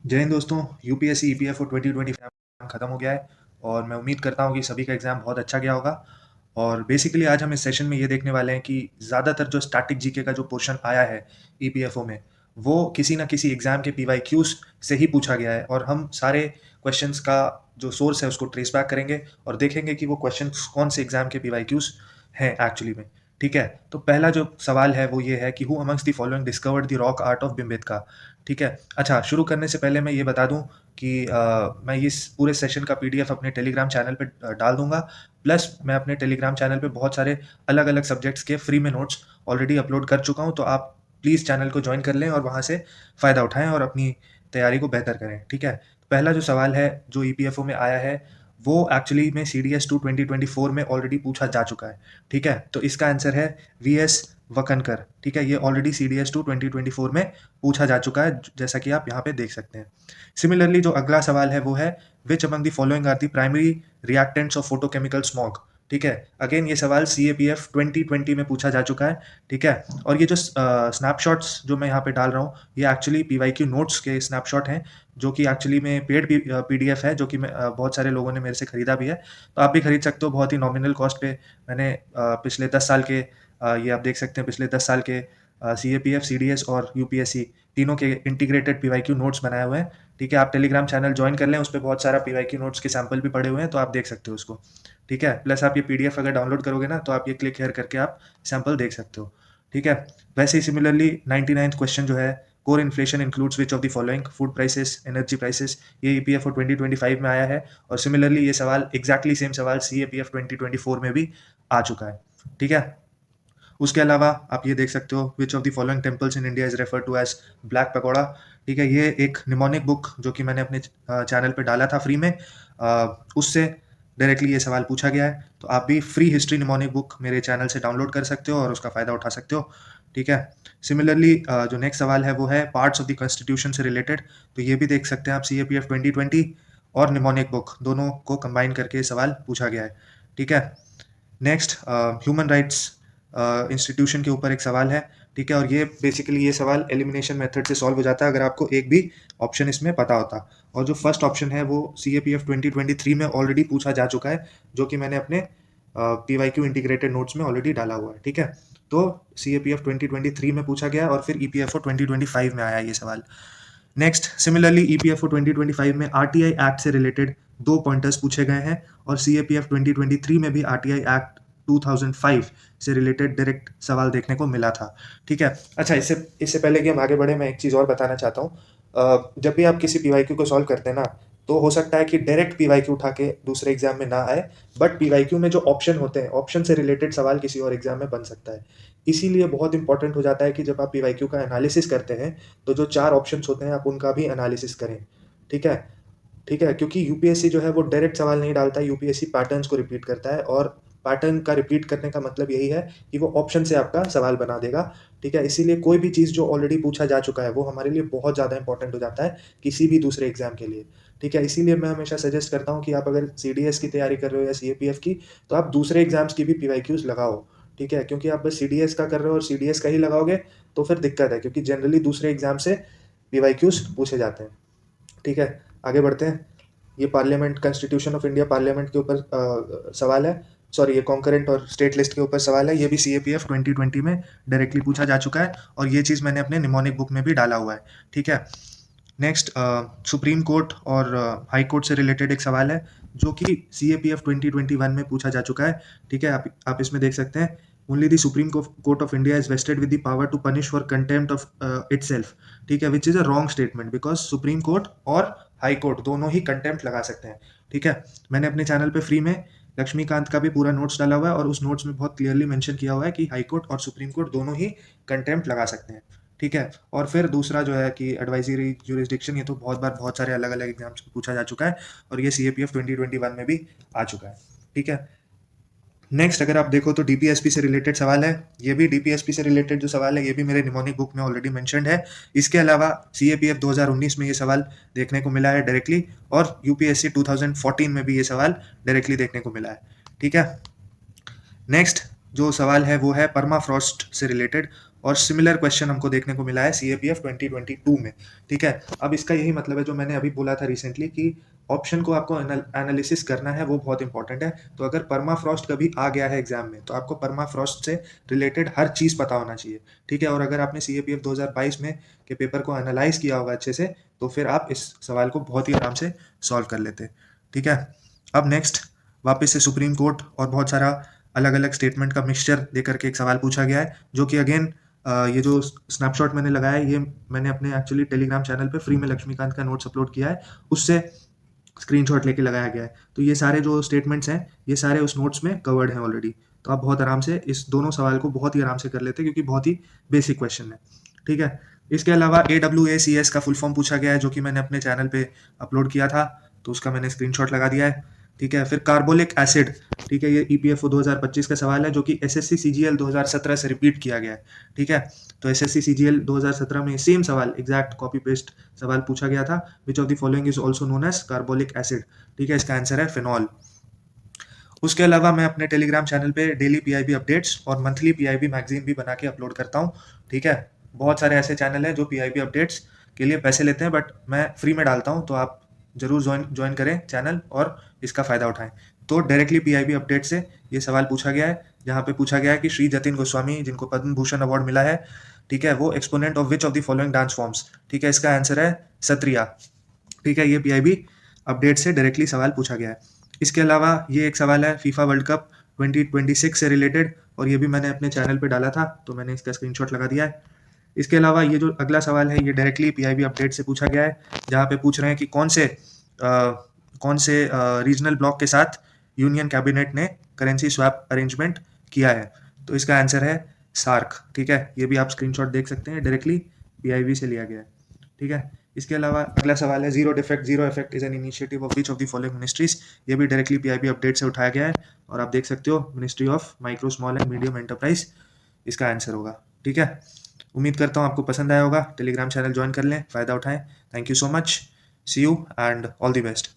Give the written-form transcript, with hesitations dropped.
जय हिंद दोस्तों। UPSC EPFO 2025 खत्म हो गया है और मैं उम्मीद करता हूँ कि सभी का एग्ज़ाम बहुत अच्छा गया होगा। और बेसिकली आज हम इस सेशन में ये देखने वाले हैं कि ज़्यादातर जो स्टैटिक जीके का जो पोर्शन आया है ईपीएफओ में, वो किसी ना किसी एग्ज़ाम के पीवाईक्यूज़ से ही पूछा गया है और हम सारे क्वेश्चंस का जो सोर्स है उसको ट्रेस बैक करेंगे और देखेंगे कि वो क्वेश्चंस कौन से एग्ज़ाम के पीवाईक्यूज़ हैं एक्चुअली में। ठीक है? तो पहला जो सवाल है वो ये है कि who amongst the following discovered the rock art of Bhimbetka. ठीक है? अच्छा, शुरू करने से पहले मैं ये बता दूँ कि मैं इस पूरे सेशन का पीडीएफ अपने टेलीग्राम चैनल पे डाल दूँगा। प्लस मैं अपने टेलीग्राम चैनल पे बहुत सारे अलग-अलग सब्जेक्ट्स के फ्री में नोट्स ऑलरेडी अपलोड कर चुका हूँ, तो आप प्लीज़ चैनल को जॉइन कर लें और वहाँ से फ़ायदा उठाएँ और अपनी तैयारी को बेहतर करें। ठीक है? पहला जो सवाल है, जो ईपीएफओ में आया है, वो एक्चुअली में सीडीएस 2 2024 में ऑलरेडी पूछा जा चुका है। ठीक है? तो इसका आंसर है वीएस वकनकर। ठीक है? ये ऑलरेडी सीडीएस 2 2024 में पूछा जा चुका है, जैसा कि आप यहाँ पे देख सकते हैं। सिमिलरली जो अगला सवाल है वो है which among the following are the primary reactants of photochemical smog. ठीक है? अगेन ये सवाल सीएपीएफ 2020 में पूछा जा चुका है। ठीक है? और ये जो स्नैपशॉट्स जो मैं यहाँ पे डाल रहा हूँ, ये एक्चुअली पीवाईक्यू नोट्स के स्नैपशॉट हैं, जो कि एक्चुअली में पेड पीडीएफ है, जो कि बहुत सारे लोगों ने मेरे से खरीदा भी है। तो आप भी खरीद सकते हो बहुत ही नॉमिनल कॉस्ट पे। मैंने पिछले 10 साल के ये आप देख सकते हैं, पिछले 10 साल के सीएपीएफ, सीडीएस और यूपीएससी तीनों के इंटीग्रेटेड पीवाईक्यू नोट्स बनाए हुए हैं। ठीक है? आप टेलीग्राम चैनल जॉइन कर लें, उस पे बहुत सारा पीवाईक्यू नोट्स के सैंपल भी पड़े हुए हैं, तो आप देख सकते हो उसको। ठीक है? प्लस आप ये पीडीएफ अगर डाउनलोड करोगे ना, तो आप ये क्लिक हियर करके आप सैंपल देख सकते हो। ठीक है? वैसे ही सिमिलरली 99th क्वेश्चन जो है, core inflation includes which of the following? Food prices, energy prices. ये ईपीएफओ 2025 में आया है और सिमिलरली ये सवाल एग्जैक्टली सेम सवाल सीएपीएफ 2024 में भी आ चुका है। ठीक है? उसके अलावा आप ये देख सकते हो which of the following temples in India is refer to as black pagoda. ठीक है? ये एक निमोनिक बुक जो कि मैंने अपने चैनल पे डाला था फ्री में, उससे डायरेक्टली ये सवाल पूछा गया है। तो आप भी फ्री हिस्ट्री निमोनिक बुक मेरे चैनल से डाउनलोड कर सकते हो और उसका फ़ायदा उठा सकते हो। ठीक है? सिमिलरली जो नेक्स्ट सवाल है वो है पार्ट्स ऑफ द कॉन्स्टिट्यूशन से रिलेटेड। तो ये भी देख सकते हैं आप, सीएपीएफ 2020 और निमोनिक बुक दोनों को कंबाइन करके सवाल पूछा गया है। ठीक है? नेक्स्ट ह्यूमन राइट्स इंस्टीट्यूशन के ऊपर एक सवाल है। ठीक है? और ये बेसिकली ये सवाल एलिमिनेशन मेथड से सॉल्व हो जाता है अगर आपको एक भी ऑप्शन इसमें पता होता। और जो फर्स्ट ऑप्शन है वो सीएपीएफ 2023 में ऑलरेडी पूछा जा चुका है, जो कि मैंने अपने पीवाईक्यू इंटीग्रेटेड नोट्स में ऑलरेडी डाला हुआ है। ठीक है? तो सीएपीएफ 2023 में पूछा गया और फिर ईपीएफओ 2025 में आया ये सवाल। नेक्स्ट, सिमिलरली ईपीएफओ 2025 में आरटीआई एक्ट से रिलेटेड 2 पॉइंटर्स पूछे गए हैं और सीएपीएफ 2023 में भी आरटीआई एक्ट 2005 से रिलेटेड डायरेक्ट सवाल देखने को मिला था। ठीक है? अच्छा, इससे इससे पहले कि हम आगे बढ़े, मैं एक चीज़ और बताना चाहता हूँ। जब भी आप किसी पीवाईक्यू को सॉल्व करते हैं ना, तो हो सकता है कि डायरेक्ट पीवाईक्यू उठा के दूसरे एग्जाम में ना आए, बट पीवाईक्यू में जो ऑप्शन होते हैं, ऑप्शन से रिलेटेड सवाल किसी और एग्जाम में बन सकता है। इसीलिए बहुत इंपॉर्टेंट हो जाता है कि जब आप पीवाईक्यू का एनालिसिस करते हैं, तो जो 4 ऑप्शंस होते हैं आप उनका भी एनालिसिस करें। ठीक है? ठीक है? क्योंकि यूपीएससी जो है वो डायरेक्ट सवाल नहीं डालता है, यूपीएससी पैटर्न्स को रिपीट करता है और पैटर्न का रिपीट करने का मतलब यही है कि वो ऑप्शन से आपका सवाल बना देगा। ठीक है? इसीलिए कोई भी चीज़ जो ऑलरेडी पूछा जा चुका है, वो हमारे लिए बहुत ज़्यादा इंपॉर्टेंट हो जाता है किसी भी दूसरे एग्जाम के लिए। ठीक है? इसीलिए मैं हमेशा सजेस्ट करता हूँ कि आप अगर सीडीएस की तैयारी कर रहे हो या सीएपीएफ की, तो आप दूसरे एग्जाम्स की भी पीवाईक्यूज़ लगाओ। ठीक है? क्योंकि आप बस सीडीएस का कर रहे हो और सीडीएस का ही लगाओगे, तो फिर दिक्कत है, क्योंकि जनरली दूसरे एग्जाम से पीवाईक्यूज़ पूछे जाते हैं। ठीक है? आगे बढ़ते हैं। ये parliament, constitution of India parliament के ऊपर सवाल है। सॉरी, ये कॉन्करेंट और स्टेट लिस्ट के ऊपर सवाल है। ये भी सीएपीएफ 2020 में डायरेक्टली पूछा जा चुका है और ये चीज़ मैंने अपने निमोनिक बुक में भी डाला हुआ है। ठीक है? नेक्स्ट, सुप्रीम कोर्ट और हाई कोर्ट से रिलेटेड एक सवाल है, जो कि सीएपीएफ 2021 में पूछा जा चुका है। ठीक है? आप इसमें देख सकते हैं, only the supreme court of India is vested with the power to punish for contempt of itself. ठीक है? Which is a wrong statement, because supreme court और हाई कोर्ट दोनों ही कंटेम्प्ट लगा सकते हैं। ठीक है? मैंने अपने चैनल पे फ्री में लक्ष्मीकांत का भी पूरा नोट्स डाला हुआ है और उस नोट्स में बहुत क्लियरली मेंशन किया हुआ है कि हाई कोर्ट और सुप्रीम कोर्ट दोनों ही कंटेम्प्ट लगा सकते हैं। ठीक है? और फिर दूसरा जो है कि एडवाइजरी ज्यूरिसडिक्शन, ये तो बहुत बार बहुत सारे अलग-अलग एग्जाम्स में पूछा जा चुका है और ये सीएपीएफ 2021 में भी आ चुका है। ठीक है? नेक्स्ट, अगर आप देखो तो डीपीएसपी से रिलेटेड सवाल है। ये भी डीपीएसपी से रिलेटेड जो सवाल है, ये भी मेरे निमोनिक बुक में ऑलरेडी मेंशन्ड है। इसके अलावा सीएपीएफ 2019 में ये सवाल देखने को मिला है डायरेक्टली और यूपीएससी 2014 में भी ये सवाल डायरेक्टली देखने को मिला है। ठीक है? नेक्स्ट जो सवाल है वो है परमाफ्रॉस्ट से रिलेटेड और सिमिलर क्वेश्चन हमको देखने को मिला है CAPF 2022 में। ठीक है, अब इसका यही मतलब है जो मैंने अभी बोला था रिसेंटली कि ऑप्शन को आपको एनालिसिस करना है, वो बहुत इंपॉर्टेंट है। तो अगर परमाफ्रॉस्ट कभी आ गया है एग्जाम में तो आपको परमाफ्रॉस्ट से रिलेटेड हर चीज़ पता होना चाहिए। ठीक है, और अगर आपने CAPF 2022 में के पेपर को एनालाइज किया होगा अच्छे से तो फिर आप इस सवाल को बहुत ही आराम से सॉल्व कर लेते। ठीक है, अब नेक्स्ट वापस से सुप्रीम कोर्ट और बहुत सारा अलग अलग स्टेटमेंट का मिक्सचर लेकर के एक सवाल पूछा गया है, जो कि अगेन ये जो स्नैपशॉट मैंने लगाया है ये मैंने अपने एक्चुअली टेलीग्राम चैनल पे फ्री में लक्ष्मीकांत का नोट्स अपलोड किया है, उससे स्क्रीनशॉट लेके लगाया गया है। तो ये सारे जो स्टेटमेंट्स हैं ये सारे उस नोट्स में कवर्ड हैं ऑलरेडी। तो आप बहुत आराम से इस दोनों सवाल को बहुत ही आराम से कर लेते हैं क्योंकि बहुत ही बेसिक क्वेश्चन है। ठीक है, इसके अलावा AWACS का फुल फॉर्म पूछा गया है जो कि मैंने अपने चैनल पे अपलोड किया था, तो उसका मैंने स्क्रीनशॉट लगा दिया है। ठीक है, फिर कार्बोलिक एसिड, ठीक है, ये EPFO 2025 का सवाल है जो कि SSC CGL 2017 से रिपीट किया गया है। ठीक है, तो SSC CGL 2017 में सेम सवाल एग्जैक्ट कॉपी पेस्ट सवाल पूछा गया था, which of the following is also known as carbolic acid. ठीक है, इसका आंसर है फिनॉल। उसके अलावा मैं अपने टेलीग्राम चैनल पे डेली PIB अपडेट्स और मंथली PIB मैगजीन भी बना के अपलोड करता हूँ। ठीक है, बहुत सारे ऐसे चैनल हैं जो PIB अपडेट्स के लिए पैसे लेते हैं, बट मैं फ्री में डालता हूँ, तो आप जरूर ज्वाइन करें चैनल और इसका फ़ायदा उठाएं। तो डायरेक्टली PIB अपडेट से ये सवाल पूछा गया है, जहाँ पे पूछा गया है कि श्री जतिन गोस्वामी जिनको पद्म भूषण अवार्ड मिला है, ठीक है, वो exponent of which of the following dance forms. ठीक है, इसका आंसर है सत्रिया। ठीक है, ये PIB अपडेट से डायरेक्टली सवाल पूछा गया है। इसके अलावा ये एक सवाल है फीफा वर्ल्ड कप 2026 से रिलेटेड, और ये भी मैंने अपने चैनल पे डाला था, तो मैंने इसका स्क्रीनशॉट लगा दिया है। इसके अलावा ये जो अगला सवाल है ये डायरेक्टली PIB अपडेट से पूछा गया है, जहाँ पे पूछ रहे हैं कि कौन से रीजनल ब्लॉक के साथ यूनियन कैबिनेट ने करेंसी स्वैप अरेंजमेंट किया है। तो इसका आंसर है सार्क। ठीक है, ये भी आप स्क्रीनशॉट देख सकते हैं, डायरेक्टली PIB से लिया गया है। ठीक है, इसके अलावा अगला सवाल है zero effect is an initiative of which of the following ministries. ये भी डायरेक्टली PIB अपडेट से उठाया गया है, और आप देख सकते हो ministry of micro small and medium enterprise इसका आंसर होगा। ठीक है, उम्मीद करता हूँ आपको पसंद आया होगा। टेलीग्राम चैनल ज्वाइन कर लें, फ़ायदा उठाएं। Thank you so much, see you and all the best.